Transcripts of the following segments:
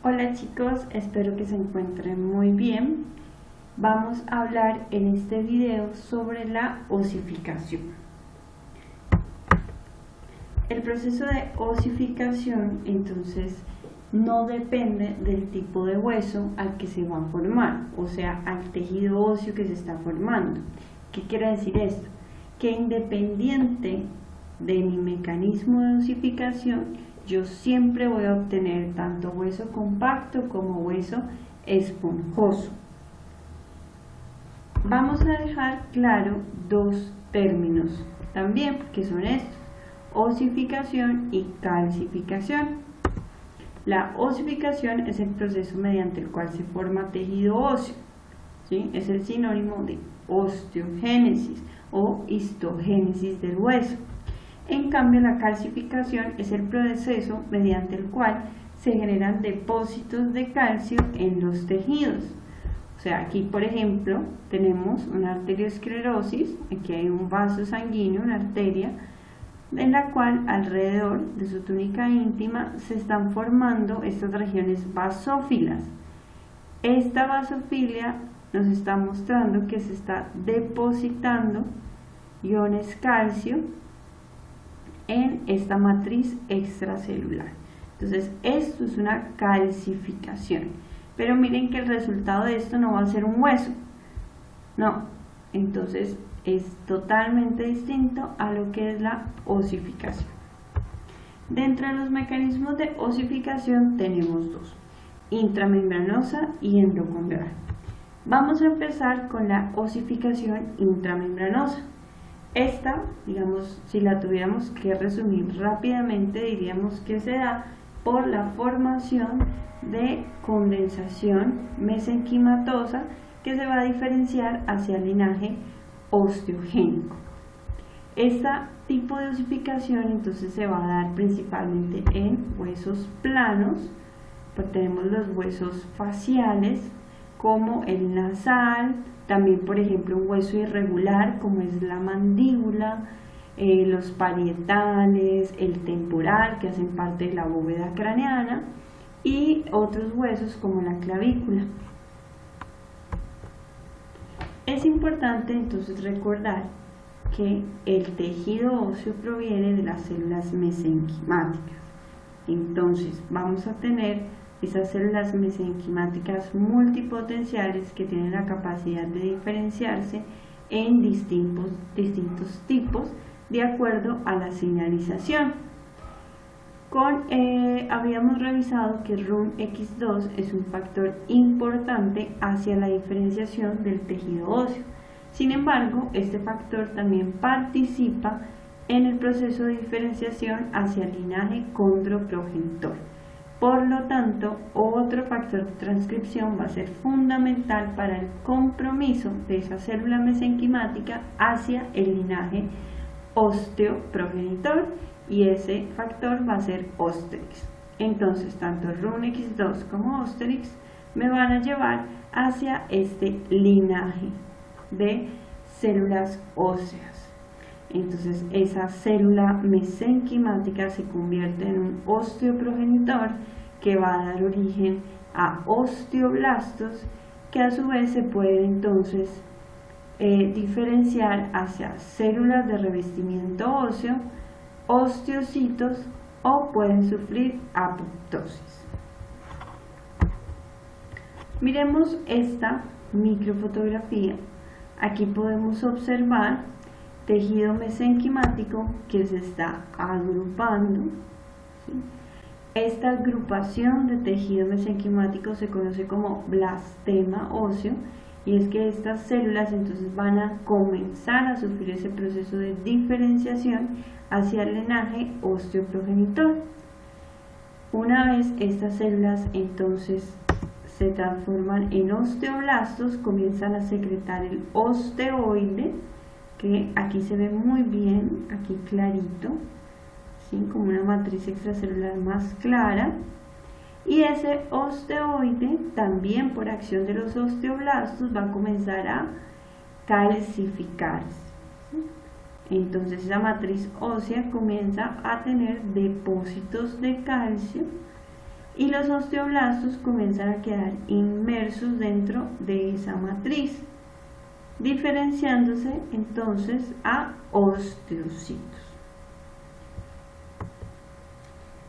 Hola chicos, espero que se encuentren muy bien. Vamos a hablar en este video sobre la osificación. El proceso de osificación entonces no depende del tipo de hueso al que se va a formar, o sea, al tejido óseo que se está formando. ¿Qué quiere decir esto? Que independiente de mi mecanismo de osificación, yo siempre voy a obtener tanto hueso compacto como hueso esponjoso. Vamos a dejar claro dos términos también, que son estos: osificación y calcificación. La osificación es el proceso mediante el cual se forma tejido óseo, ¿sí? Es el sinónimo de osteogénesis o histogénesis del hueso. En cambio, la calcificación es el proceso mediante el cual se generan depósitos de calcio en los tejidos. O sea, aquí por ejemplo tenemos una arteriosclerosis, aquí hay un vaso sanguíneo, una arteria, en la cual alrededor de su túnica íntima se están formando estas regiones basófilas. Esta basofilia nos está mostrando que se está depositando iones calcio en esta matriz extracelular. Entonces esto es una calcificación, pero miren que el resultado de esto no va a ser un hueso, no, entonces es totalmente distinto a lo que es la osificación. Dentro de los mecanismos de osificación tenemos dos: intramembranosa y endocondral. Vamos a empezar con la osificación intramembranosa. Esta, digamos, si la tuviéramos que resumir rápidamente, diríamos que se da por la formación de condensación mesenquimatosa que se va a diferenciar hacia el linaje osteogénico. Este tipo de osificación entonces se va a dar principalmente en huesos planos, pues tenemos los huesos faciales como el nasal, también por ejemplo un hueso irregular como es la mandíbula, los parietales, el temporal, que hacen parte de la bóveda craneana, y otros huesos como la clavícula. Es importante entonces recordar que el tejido óseo proviene de las células mesenquimáticas. Entonces vamos a tener esas células mesenquimáticas multipotenciales que tienen la capacidad de diferenciarse en distintos tipos de acuerdo a la señalización. Habíamos revisado que RUNX2 es un factor importante hacia la diferenciación del tejido óseo. Sin embargo, este factor también participa en el proceso de diferenciación hacia el linaje condroprogenitor. Por lo tanto, otro factor de transcripción va a ser fundamental para el compromiso de esa célula mesenquimática hacia el linaje osteoprogenitor, y ese factor va a ser Osterix. Entonces, tanto RUNX2 como Osterix me van a llevar hacia este linaje de células óseas. Entonces, esa célula mesenquimática se convierte en un osteoprogenitor que va a dar origen a osteoblastos, que a su vez se pueden entonces diferenciar hacia células de revestimiento óseo, osteocitos, o pueden sufrir apoptosis. Miremos esta microfotografía. Aquí podemos observar tejido mesenquimático que se está agrupando, ¿sí? Esta agrupación de tejido mesenquimático se conoce como blastema óseo, y es que estas células entonces van a comenzar a sufrir ese proceso de diferenciación hacia el linaje osteoprogenitor. Una vez estas células entonces se transforman en osteoblastos, comienzan a secretar el osteoide, que aquí se ve muy bien, aquí clarito, ¿sí? Como una matriz extracelular más clara. Y ese osteoide, también por acción de los osteoblastos, va a comenzar a calcificarse, ¿sí? Entonces esa matriz ósea comienza a tener depósitos de calcio y los osteoblastos comienzan a quedar inmersos dentro de esa matriz, diferenciándose entonces a osteocitos.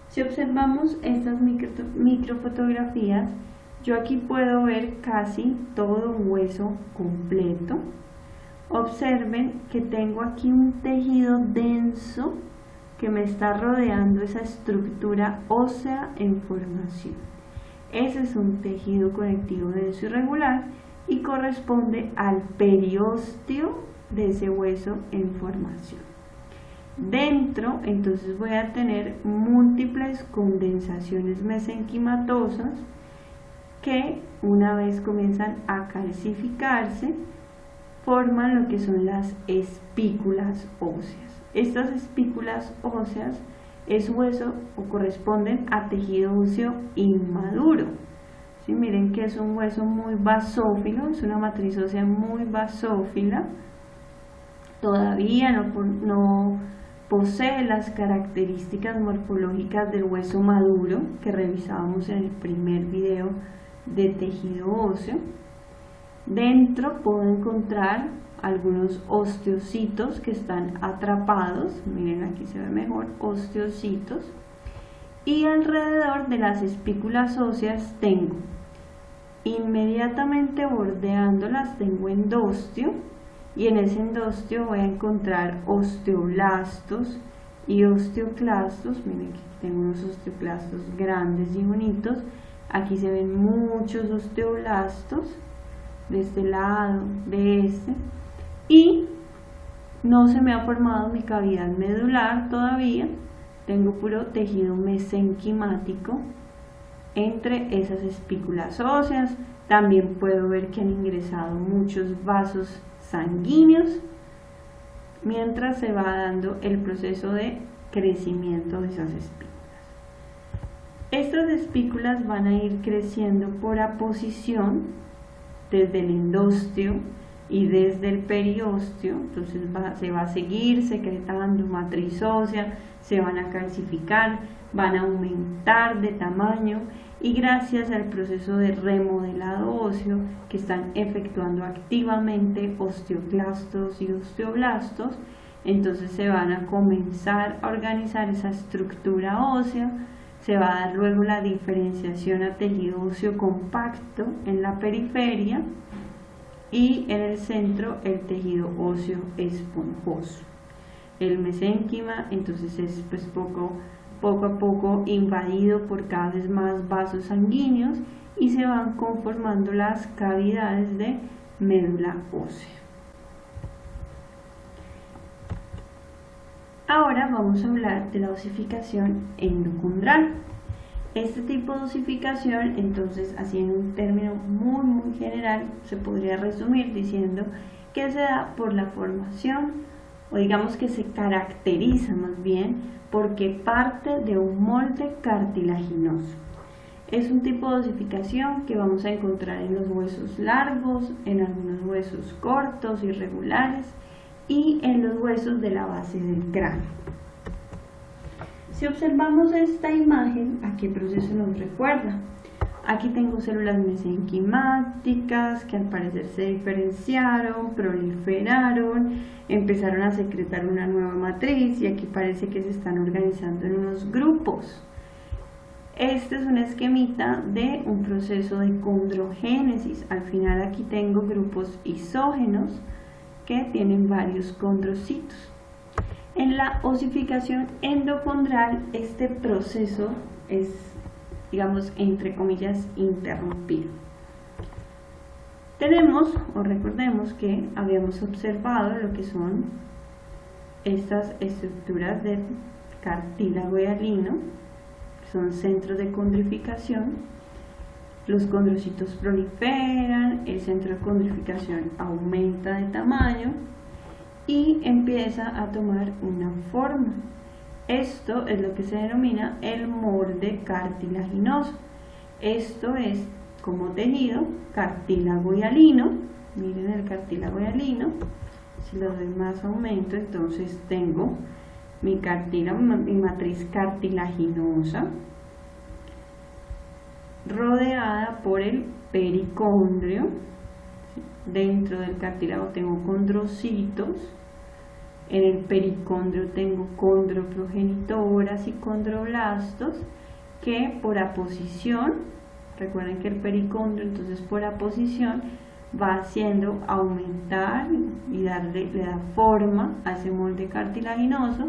Si observamos estas microfotografías, yo aquí puedo ver casi todo un hueso completo. Observen que tengo aquí un tejido denso que me está rodeando esa estructura ósea en formación. Ese es un tejido conectivo denso irregular y corresponde al periósteo de ese hueso en formación. Dentro, entonces, voy a tener múltiples condensaciones mesenquimatosas que, una vez comienzan a calcificarse, forman lo que son las espículas óseas. Estas espículas óseas es hueso o corresponden a tejido óseo inmaduro. ¿Sí? Miren que es un hueso muy basófilo, es una matriz ósea muy basófila. Todavía no posee las características morfológicas del hueso maduro que revisábamos en el primer video de tejido óseo. Dentro puedo encontrar algunos osteocitos que están atrapados, miren aquí se ve mejor, osteocitos, y alrededor de las espículas óseas tengo, inmediatamente bordeándolas tengo endostio, y en ese endostio voy a encontrar osteoblastos y osteoclastos. Miren que tengo unos osteoclastos grandes y bonitos, aquí se ven muchos osteoblastos, de este lado, de este, y no se me ha formado mi cavidad medular todavía, tengo puro tejido mesenquimático entre esas espículas óseas. También puedo ver que han ingresado muchos vasos sanguíneos mientras se va dando el proceso de crecimiento de esas espículas. Estas espículas van a ir creciendo por aposición desde el endostio y desde el periósteo, entonces se va a seguir secretando matriz ósea, se van a calcificar, van a aumentar de tamaño y gracias al proceso de remodelado óseo que están efectuando activamente osteoclastos y osteoblastos, entonces se van a comenzar a organizar esa estructura ósea, se va a dar luego la diferenciación a tejido óseo compacto en la periferia y en el centro el tejido óseo esponjoso. El mesénquima entonces es pues poco a poco invadido por cada vez más vasos sanguíneos y se van conformando las cavidades de médula ósea. Ahora vamos a hablar de la osificación endocondral. Este tipo de osificación, entonces, así en un término muy general, se podría resumir diciendo que se da por la formación, o digamos que se caracteriza más bien porque parte de un molde cartilaginoso. Es un tipo de osificación que vamos a encontrar en los huesos largos, en algunos huesos cortos, irregulares y en los huesos de la base del cráneo. Si observamos esta imagen, ¿a qué proceso nos recuerda? Aquí tengo células mesenquimáticas que al parecer se diferenciaron, proliferaron, empezaron a secretar una nueva matriz y aquí parece que se están organizando en unos grupos. Este es un esquemita de un proceso de condrogénesis. Al final aquí tengo grupos isógenos que tienen varios condrocitos. En la osificación endocondral este proceso es, digamos, entre comillas, interrumpido. Tenemos, o recordemos que habíamos observado lo que son estas estructuras de cartílago hialino, que son centros de condrificación. Los condrocitos proliferan, el centro de condrificación aumenta de tamaño y empieza a tomar una forma. Esto es lo que se denomina el molde cartilaginoso. Esto es como tejido cartílago hialino. Miren el cartílago hialino. Si lo doy más aumento, entonces tengo mi matriz cartilaginosa. rodeada por el pericondrio. Dentro del cartílago tengo condrocitos, en el pericondrio tengo condroprogenitoras y condroblastos que por aposición, recuerden que el pericondrio entonces por aposición va haciendo aumentar y le da forma a ese molde cartilaginoso,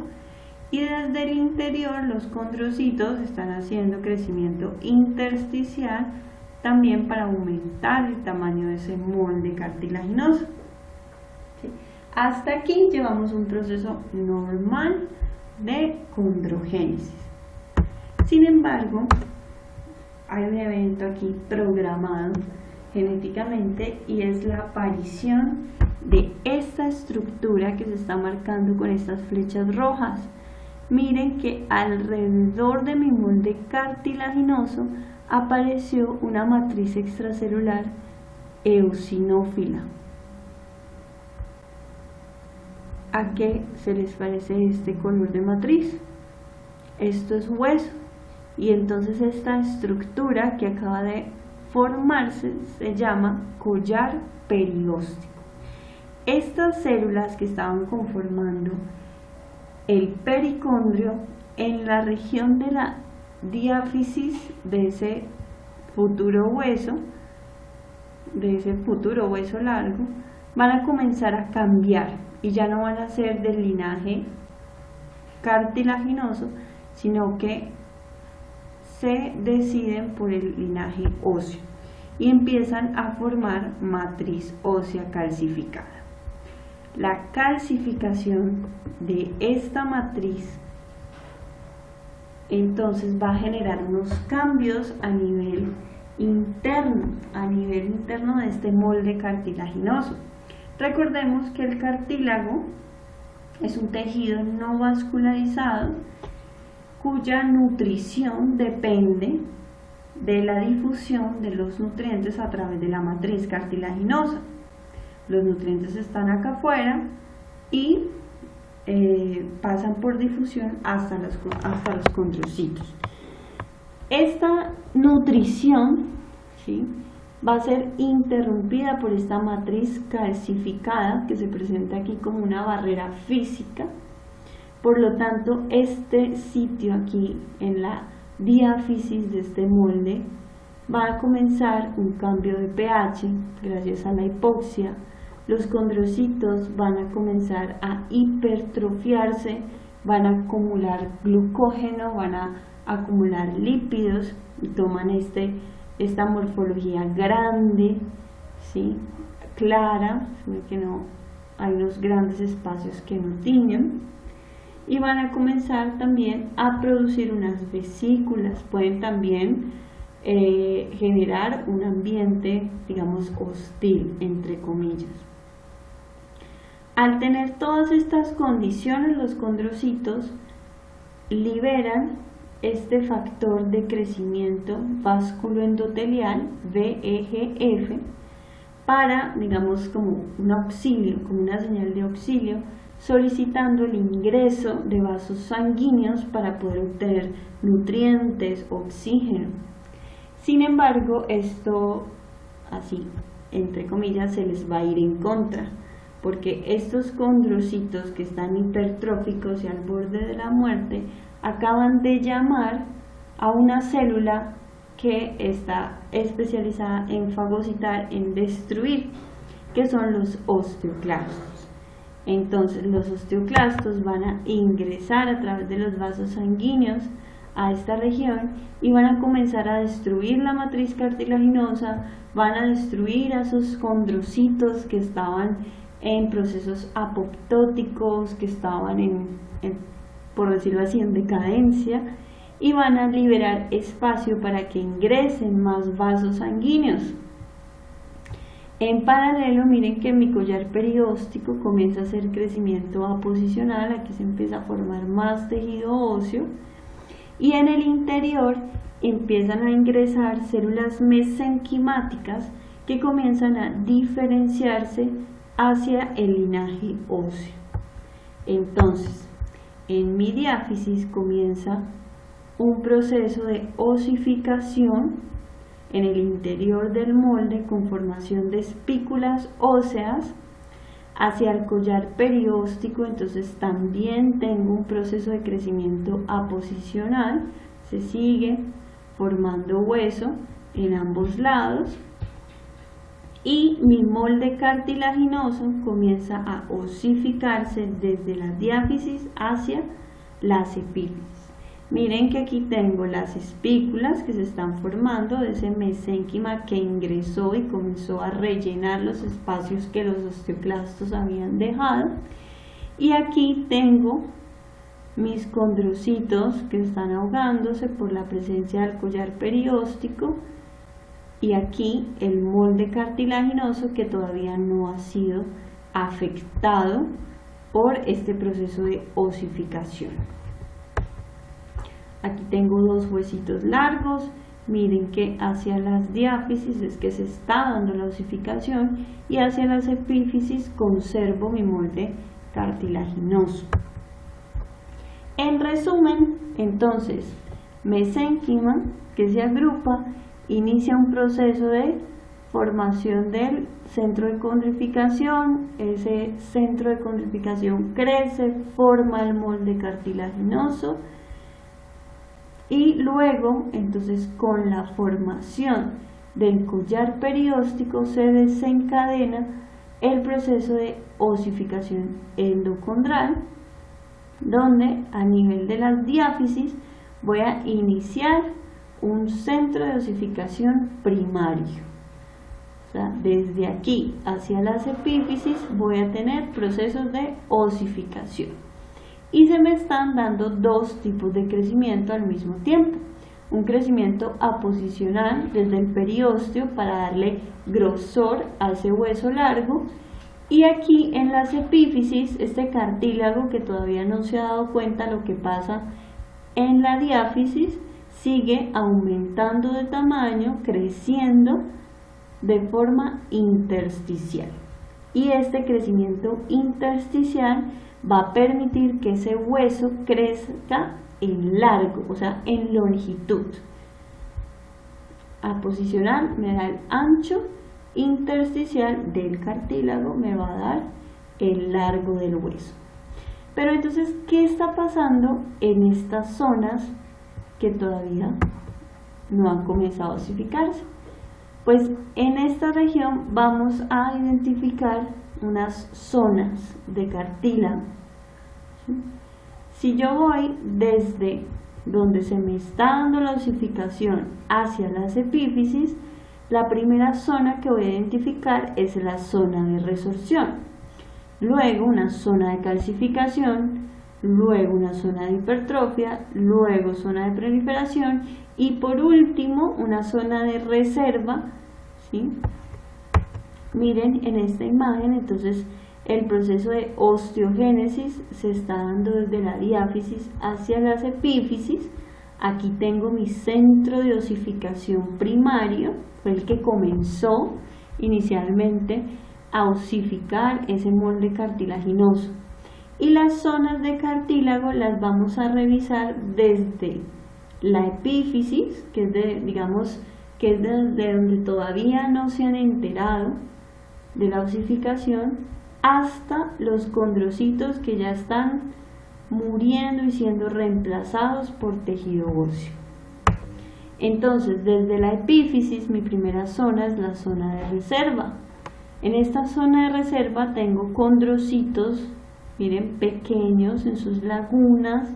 y desde el interior los condrocitos están haciendo crecimiento intersticial también para aumentar el tamaño de ese molde cartilaginoso. ¿Sí? Hasta aquí llevamos un proceso normal de condrogénesis. Sin embargo, hay un evento aquí programado genéticamente y es la aparición de esta estructura que se está marcando con estas flechas rojas. Miren que alrededor de mi molde cartilaginoso apareció una matriz extracelular eosinófila. ¿A qué se les parece este color de matriz? Esto es hueso, y entonces esta estructura que acaba de formarse se llama collar perióstico. Estas células que estaban conformando el pericondrio en la región de la diáfisis de ese futuro hueso, largo, van a comenzar a cambiar y ya no van a ser del linaje cartilaginoso, sino que se deciden por el linaje óseo y empiezan a formar matriz ósea calcificada. La calcificación de esta matriz entonces va a generar unos cambios a nivel interno de este molde cartilaginoso. Recordemos que el cartílago es un tejido no vascularizado cuya nutrición depende de la difusión de los nutrientes a través de la matriz cartilaginosa. Los nutrientes están acá afuera y pasan por difusión hasta los condrocitos. Esta nutrición, ¿sí?, va a ser interrumpida por esta matriz calcificada que se presenta aquí como una barrera física. Por lo tanto, este sitio aquí en la diáfisis de este molde va a comenzar un cambio de pH gracias a la hipoxia. Los condrocitos van a comenzar a hipertrofiarse, van a acumular glucógeno, van a acumular lípidos y toman esta morfología grande, ¿sí?, clara, que no hay unos grandes espacios que no tiñen, y van a comenzar también a producir unas vesículas. Pueden también generar un ambiente, digamos, hostil, entre comillas. Al tener todas estas condiciones, los condrocitos liberan este factor de crecimiento vasculoendotelial, VEGF, para, digamos, como un auxilio, como una señal de auxilio, solicitando el ingreso de vasos sanguíneos para poder obtener nutrientes, oxígeno. Sin embargo, esto, así, entre comillas, se les va a ir en contra, porque estos condrocitos que están hipertróficos y al borde de la muerte acaban de llamar a una célula que está especializada en fagocitar, en destruir, que son los osteoclastos. Entonces los osteoclastos van a ingresar a través de los vasos sanguíneos a esta región y van a comenzar a destruir la matriz cartilaginosa, van a destruir a esos condrocitos que estaban en procesos apoptóticos, que estaban por decirlo así, en decadencia, y van a liberar espacio para que ingresen más vasos sanguíneos. En paralelo, miren que mi collar perióstico comienza a hacer crecimiento aposicional, aquí se empieza a formar más tejido óseo, y en el interior empiezan a ingresar células mesenquimáticas que comienzan a diferenciarse hacia el linaje óseo. Entonces, en mi diáfisis comienza un proceso de osificación en el interior del molde con formación de espículas óseas hacia el collar perióstico. Entonces también tengo un proceso de crecimiento aposicional, se sigue formando hueso en ambos lados y mi molde cartilaginoso comienza a osificarse desde la diáfisis hacia las epífisis. Miren que aquí tengo las espículas que se están formando de ese mesénquima que ingresó y comenzó a rellenar los espacios que los osteoclastos habían dejado, y aquí tengo mis condrocitos que están ahogándose por la presencia del collar perióstico, y aquí el molde cartilaginoso que todavía no ha sido afectado por este proceso de osificación. Aquí tengo dos huesitos largos, miren que hacia las diáfisis es que se está dando la osificación y hacia las epífisis conservo mi molde cartilaginoso. En resumen, entonces, mesénquima que se agrupa inicia un proceso de formación del centro de condrificación, ese centro de condrificación crece, forma el molde cartilaginoso y luego, entonces, con la formación del collar perióstico se desencadena el proceso de osificación endocondral, donde a nivel de las diáfisis voy a iniciar un centro de osificación primario. O sea, desde aquí hacia las epífisis voy a tener procesos de osificación. Y se me están dando dos tipos de crecimiento al mismo tiempo. Un crecimiento aposicional desde el periósteo para darle grosor a ese hueso largo. Y aquí en las epífisis, este cartílago que todavía no se ha dado cuenta lo que pasa en la diáfisis, sigue aumentando de tamaño, creciendo de forma intersticial. Y este crecimiento intersticial va a permitir que ese hueso crezca en largo, o sea, en longitud. Aposicional me da el ancho, intersticial del cartílago me va a dar el largo del hueso. Pero entonces, ¿qué está pasando en estas zonas que todavía no han comenzado a osificarse? Pues en esta región vamos a identificar unas zonas de cartílago. Si yo voy desde donde se me está dando la osificación hacia las epífisis, la primera zona que voy a identificar es la zona de resorción, luego una zona de calcificación, luego una zona de hipertrofia, luego zona de proliferación y por último una zona de reserva, ¿sí? Miren en esta imagen, entonces el proceso de osteogénesis se está dando desde la diáfisis hacia las epífisis. Aquí tengo mi centro de osificación primario, fue el que comenzó inicialmente a osificar ese molde cartilaginoso. Y las zonas de cartílago las vamos a revisar desde la epífisis, que es desde donde todavía no se han enterado de la osificación, hasta los condrocitos que ya están muriendo y siendo reemplazados por tejido óseo. Entonces, desde la epífisis, mi primera zona es la zona de reserva. En esta zona de reserva tengo condrocitos, miren, pequeños en sus lagunas,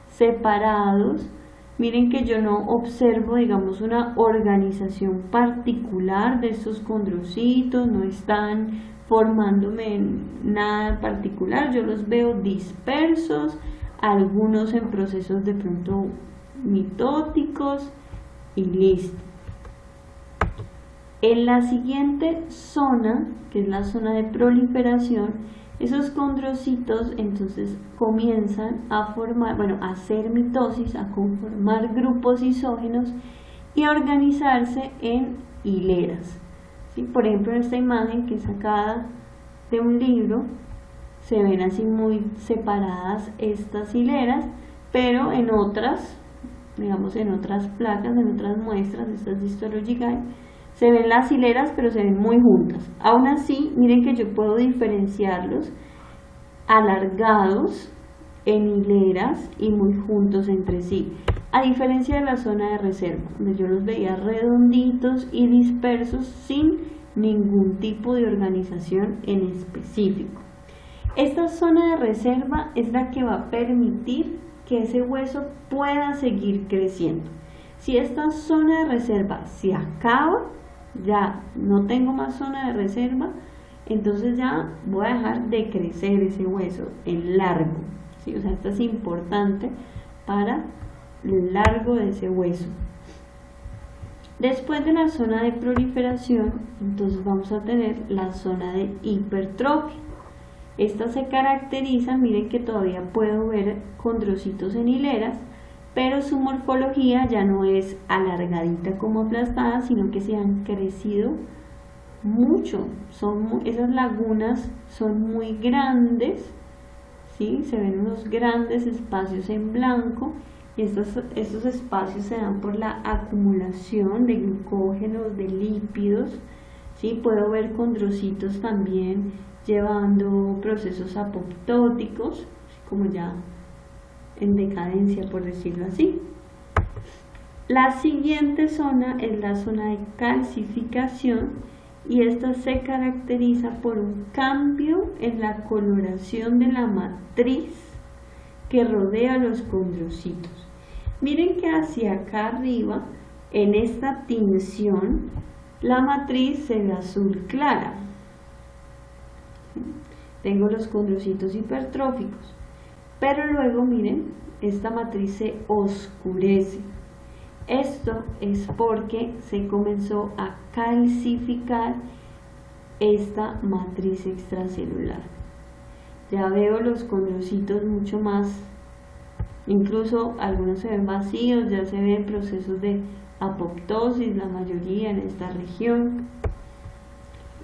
separados. Miren que yo no observo, digamos, una organización particular de estos condrocitos, no están formándome nada particular, yo los veo dispersos, algunos en procesos de pronto mitóticos y listo. En la siguiente zona, que es la zona de proliferación, esos condrocitos entonces comienzan a formar, a hacer mitosis, a conformar grupos isógenos y a organizarse en hileras. ¿Sí? Por ejemplo, en esta imagen que es sacada de un libro, se ven así muy separadas estas hileras, pero en otras digamos en otras placas, en otras muestras, estas de histology guide, se ven las hileras pero se ven muy juntas. Aún así, miren que yo puedo diferenciarlos alargados en hileras y muy juntos entre sí, a diferencia de la zona de reserva, donde yo los veía redonditos y dispersos sin ningún tipo de organización en específico. Esta zona de reserva es la que va a permitir que ese hueso pueda seguir creciendo. Si esta zona de reserva se acaba, ya no tengo más zona de reserva, entonces ya voy a dejar de crecer ese hueso en largo, ¿sí? O sea, esto es importante para el largo de ese hueso. Después de la zona de proliferación, entonces vamos a tener la zona de hipertrofia. Esta se caracteriza, miren que todavía puedo ver condrocitos en hileras, pero su morfología ya no es alargadita como aplastada, sino que se han crecido mucho. Esas lagunas son muy grandes, ¿sí? Se ven unos grandes espacios en blanco, y estos espacios se dan por la acumulación de glucógenos, de lípidos, ¿sí? Puedo ver condrocitos también llevando procesos apoptóticos, como ya en decadencia, por decirlo así. La siguiente zona es la zona de calcificación, y esta se caracteriza por un cambio en la coloración de la matriz que rodea los condrocitos. Miren que hacia acá arriba, en esta tinción, la matriz se ve azul clara. Tengo los condrocitos hipertróficos, pero luego miren, esta matriz se oscurece. Esto es porque se comenzó a calcificar esta matriz extracelular. Ya veo los condrocitos mucho más, incluso algunos se ven vacíos, ya se ven procesos de apoptosis, la mayoría en esta región.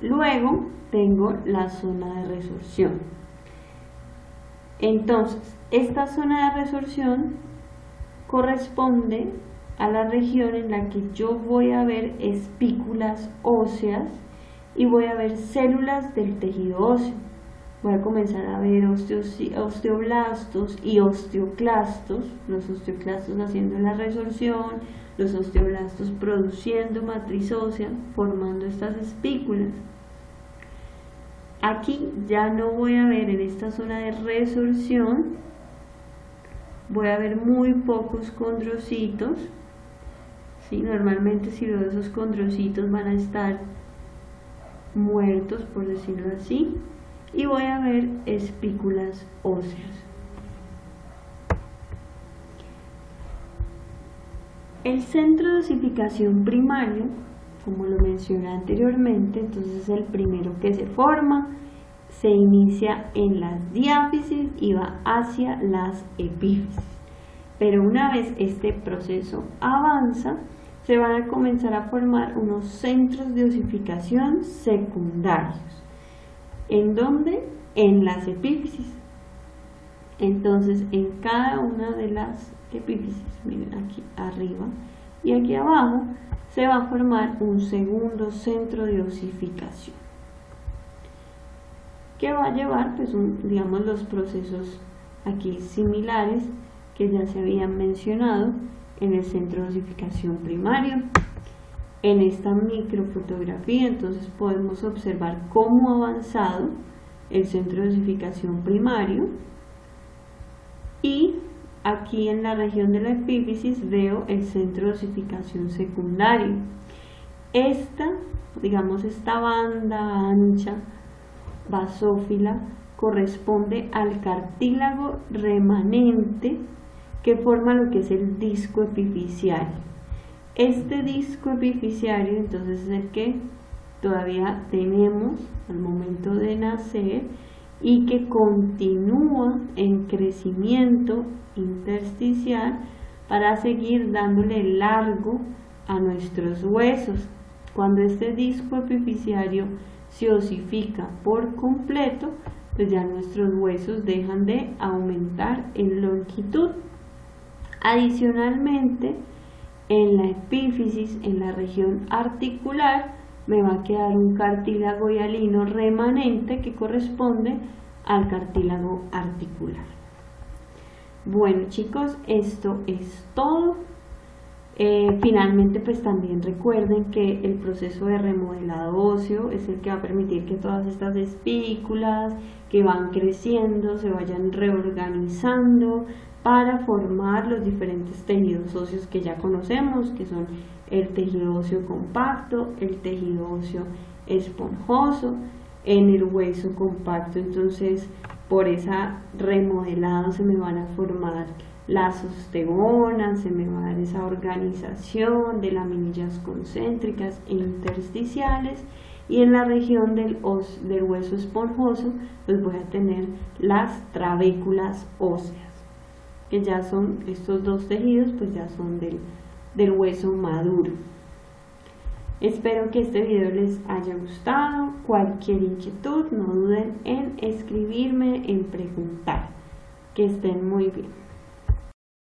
Luego tengo la zona de resorción. Entonces, esta zona de resorción corresponde a la región en la que yo voy a ver espículas óseas y voy a ver células del tejido óseo. Voy a comenzar a ver osteoblastos y osteoclastos, los osteoclastos haciendo la resorción, los osteoblastos produciendo matriz ósea, formando estas espículas. Aquí ya no voy a ver, en esta zona de resorción, voy a ver muy pocos condrocitos, ¿sí? Normalmente si veo esos condrocitos van a estar muertos, por decirlo así, y voy a ver espículas óseas. El centro de osificación primario, como lo mencioné anteriormente, entonces es el primero que se forma, se inicia en las diáfisis y va hacia las epífisis. Pero una vez este proceso avanza, se van a comenzar a formar unos centros de osificación secundarios. ¿En dónde? En las epífisis. Entonces, en cada una de las epífisis, miren aquí arriba y aquí abajo, se va a formar un segundo centro de osificación, que va a llevar, pues, digamos, los procesos aquí similares que ya se habían mencionado en el centro de osificación primario. En esta microfotografía entonces podemos observar cómo ha avanzado el centro de osificación primario, y aquí en la región de la epífisis veo el centro de osificación secundario. Esta banda ancha basófila corresponde al cartílago remanente que forma lo que es el disco epifisiario. Este disco epifisiario entonces es el que todavía tenemos al momento de nacer y que continúa en crecimiento intersticial para seguir dándole largo a nuestros huesos. Cuando este disco epifisiario se osifica por completo, pues ya nuestros huesos dejan de aumentar en longitud. Adicionalmente, en la epífisis, en la región articular, me va a quedar un cartílago hialino remanente que corresponde al cartílago articular. Bueno chicos, esto es todo. Finalmente pues también recuerden que el proceso de remodelado óseo es el que va a permitir que todas estas espículas que van creciendo se vayan reorganizando para formar los diferentes tejidos óseos que ya conocemos, que son el tejido óseo compacto, el tejido óseo esponjoso, en el hueso compacto. Entonces por esa remodelado se me van a formar las osteogonas, se me va a dar esa organización de laminillas concéntricas e intersticiales, y en la región del hueso esponjoso pues voy a tener las trabéculas óseas, que ya son estos dos tejidos, pues ya son del hueso maduro. Espero que este video les haya gustado. Cualquier inquietud no duden en escribirme, en preguntar. Que estén muy bien.